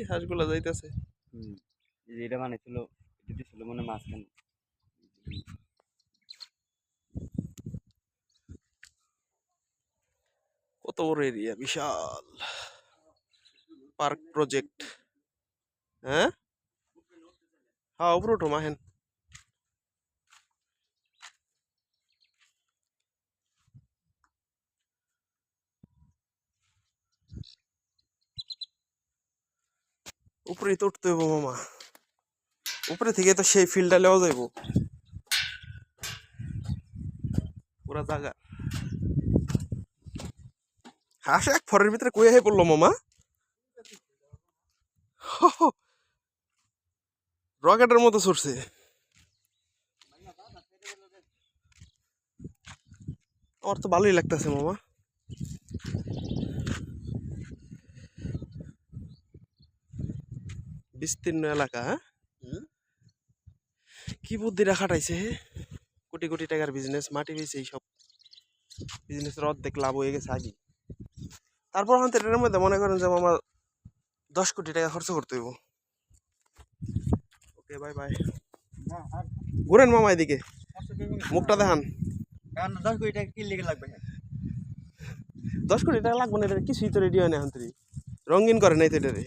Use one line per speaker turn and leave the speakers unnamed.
হাঁসগুলা যাইতেছে।
এটা বানাইছিল, এটা ছিল মানে মাঝখানে।
কত বড় এরিয়া, বিশাল পার্ক প্রজেক্ট। হ্যাঁ হ্যাঁ, উপরে উঠো মাহেন। উপরে তো উঠতে হইব মামা, উপরে থেকে তো সেই ফিল্ডটা লেওয়া যাইব পুরা জায়গা। হাঁস এক ফরের ভিতরে কই হয়ে পড়লো মামা। রকেটের মতো ছুটছে। আমার তো ভালোই লাগতেছে মামা। বিস্তীর্ণ এলাকা, হ্যাঁ কি বুদ্ধিটা খাটাইছে হে। কোটি কোটি টাকার বিজনেস, মাটি বেচে এইসব বিজনেসের অর্ধেক লাভ হয়ে গেছে আগে। তারপর এখন এটার মধ্যে মনে করেন যে মামা 10 কোটি টাকা খরচ করতে হইব। Okay bye bye. ঘুরেন মামা এদিকে, মুখটা দেখান।
10 কোটি টাকা কি লেগে লাগবে?
10 কোটি টাকা লাগবে না, এটা কিছুই তো রেডি হয় না এখন। রঙিন করে নাই তো এটারে।